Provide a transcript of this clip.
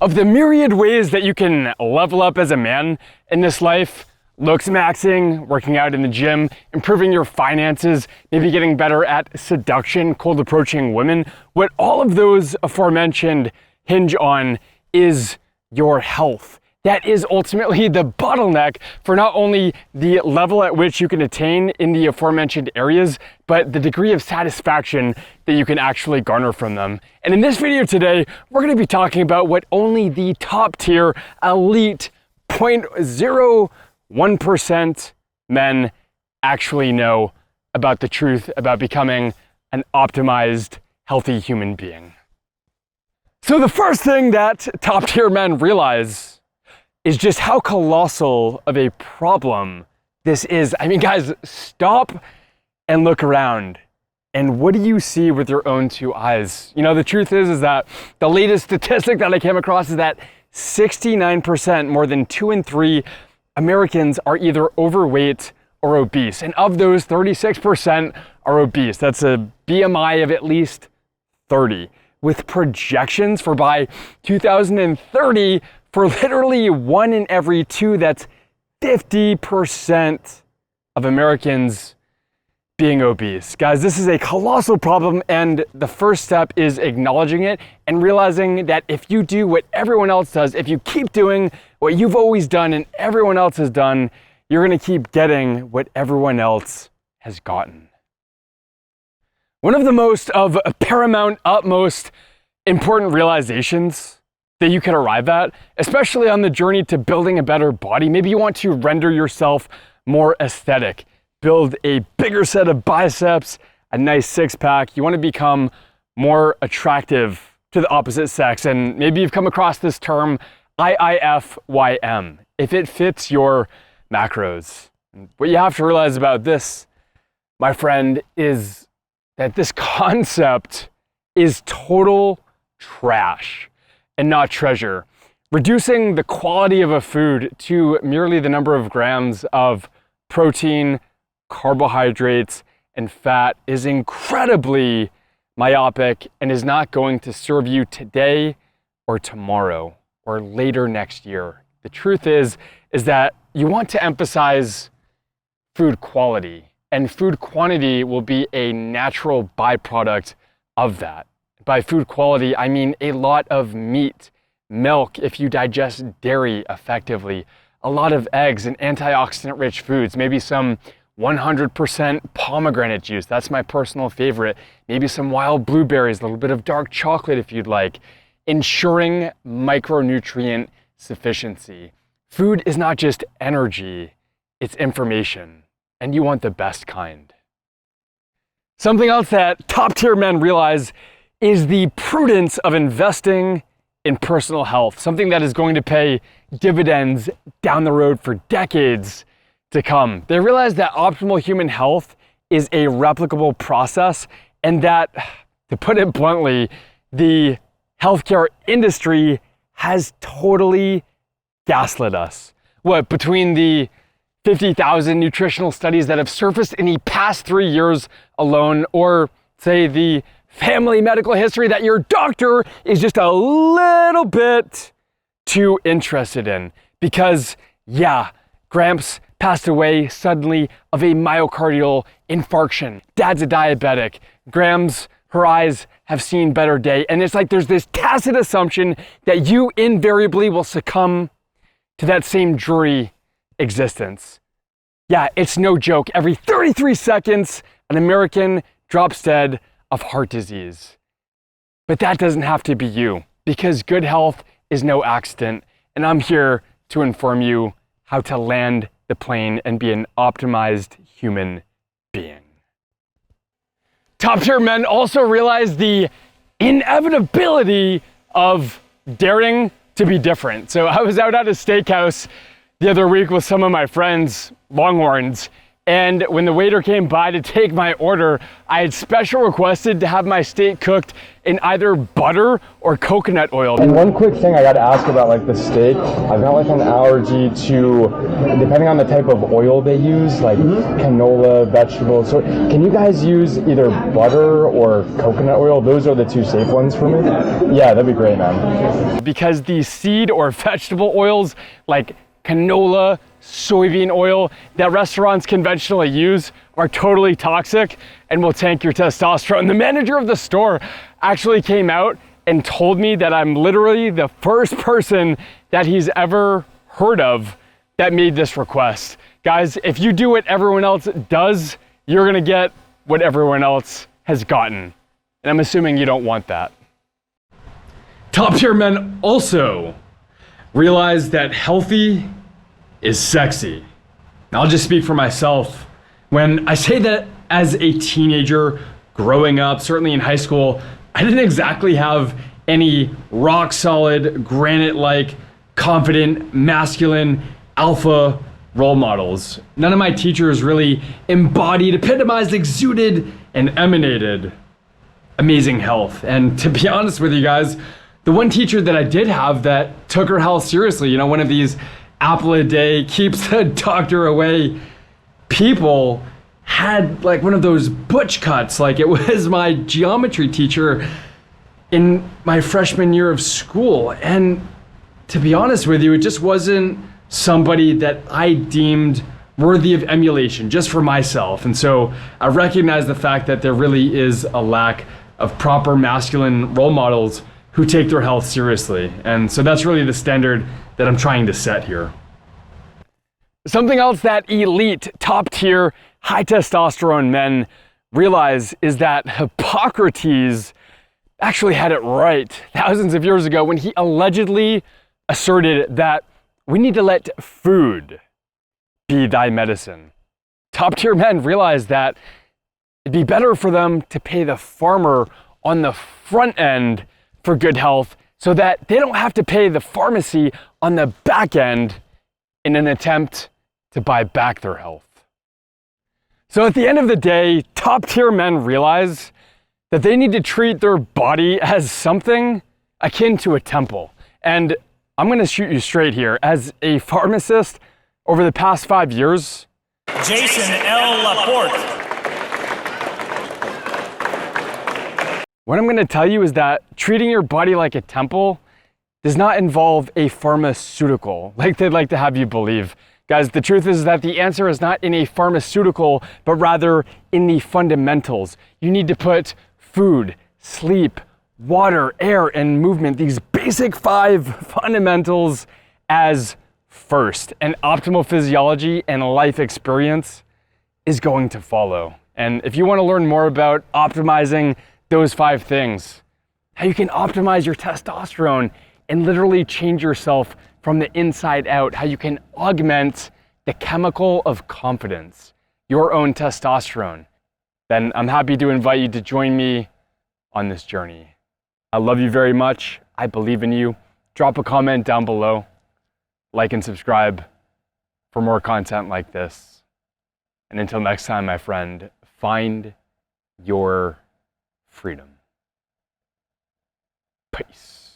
Of the myriad ways that you can level up as a man in this life, looks maxing, working out in the gym, improving your finances, maybe getting better at seduction, cold approaching women, what all of those aforementioned hinge on is your health. That is ultimately the bottleneck for not only the level at which you can attain in the aforementioned areas, but the degree of satisfaction that you can actually garner from them. And in this video today, we're going to be talking about what only the top tier elite 0.01% men actually know about the truth about becoming an optimized, healthy human being. So the first thing that top tier men realize is just how colossal of a problem this is. I mean, guys, stop and look around. And what do you see with your own two eyes? You know, the truth is that the latest statistic that I came across is that 69%, more than 2 in 3 Americans are either overweight or obese. And of those, 36% are obese. That's a BMI of at least 30, with projections for by 2030 for literally 1 in every 2, that's 50% of Americans being obese. Guys, this is a colossal problem, and the first step is acknowledging it and realizing that if you do what everyone else does, if you keep doing what you've always done and everyone else has done, you're gonna keep getting what everyone else has gotten. One of the most of paramount, utmost important realizations that you can arrive at, especially on the journey to building a better body. Maybe you want to render yourself more aesthetic, build a bigger set of biceps, a nice six-pack. You want to become more attractive to the opposite sex. And maybe you've come across this term, IIFYM, if it fits your macros. What you have to realize about this, my friend, is that this concept is total trash and not treasure. Reducing the quality of a food to merely the number of grams of protein, carbohydrates, and fat is incredibly myopic and is not going to serve you today or tomorrow or later next year. The truth is that you want to emphasize food quality, and food quantity will be a natural byproduct of that. By food quality, I mean a lot of meat, milk if you digest dairy effectively, a lot of eggs and antioxidant-rich foods, maybe some 100% pomegranate juice, that's my personal favorite, maybe some wild blueberries, a little bit of dark chocolate if you'd like, ensuring micronutrient sufficiency. Food is not just energy, it's information, and you want the best kind. Something else that top-tier men realize is the prudence of investing in personal health, something that is going to pay dividends down the road for decades to come. They realize that optimal human health is a replicable process, and that, to put it bluntly, the healthcare industry has totally gaslit us. What, between the 50,000 nutritional studies that have surfaced in the past 3 years alone, or say the family medical history that your doctor is just a little bit too interested in. Because, yeah, Gramps passed away suddenly of a myocardial infarction. Dad's a diabetic. Grams, her eyes have seen better day. And it's like there's this tacit assumption that you invariably will succumb to that same dreary existence. Yeah, it's no joke. Every 33 seconds, an American drops dead of heart disease. But that doesn't have to be you, because good health is no accident, and I'm here to inform you how to land the plane and be an optimized human being. Top tier men also realize the inevitability of daring to be different. So I was out at a steakhouse the other week with some of my friends, Longhorns, And when the waiter came by to take my order, I had special requested to have my steak cooked in either butter or coconut oil. And one quick thing I got to ask about like the steak, I've got like an allergy to, depending on the type of oil they use, like canola, vegetables. So can you guys use either butter or coconut oil? Those are the two safe ones for me. Yeah, that'd be great, man. Because these seed or vegetable oils like canola, soybean oil that restaurants conventionally use are totally toxic and will tank your testosterone. The manager of the store actually came out and told me that I'm literally the first person that he's ever heard of that made this request. Guys, if you do what everyone else does, you're gonna get what everyone else has gotten. And I'm assuming you don't want that. Top tier men also realize that healthy is sexy. Now, I'll just speak for myself. When I say that as a teenager, growing up, certainly in high school, I didn't exactly have any rock solid, granite-like, confident, masculine, alpha role models. None of my teachers really embodied, epitomized, exuded, and emanated amazing health. And to be honest with you guys, the one teacher that I did have that took her health seriously, one of these apple a day, keeps the doctor away people, had like one of those butch cuts. Like it was my geometry teacher in my freshman year of school. And to be honest with you, it just wasn't somebody that I deemed worthy of emulation just for myself. And so I recognize the fact that there really is a lack of proper masculine role models who take their health seriously. And so that's really the standard that I'm trying to set here. Something else that elite, top tier, high testosterone men realize is that Hippocrates actually had it right thousands of years ago when he allegedly asserted that we need to let food be thy medicine. Top tier men realize that it'd be better for them to pay the farmer on the front end for good health so that they don't have to pay the pharmacy on the back end in an attempt to buy back their health. So at the end of the day, top tier men realize that they need to treat their body as something akin to a temple. And I'm gonna shoot you straight here. As a pharmacist over the past 5 years, Jason L. Laporte. what I'm gonna tell you is that treating your body like a temple does not involve a pharmaceutical, like they'd like to have you believe. Guys, the truth is that the answer is not in a pharmaceutical, but rather in the fundamentals. You need to put food, sleep, water, air, and movement, these basic 5 fundamentals as first. And optimal physiology and life experience is going to follow. And if you want to learn more about optimizing those 5 things, how you can optimize your testosterone and literally change yourself from the inside out, how you can augment the chemical of confidence, your own testosterone, then I'm happy to invite you to join me on this journey. I love you very much. I believe in you. Drop a comment down below, like and subscribe for more content like this. And until next time, my friend, find your freedom. Peace.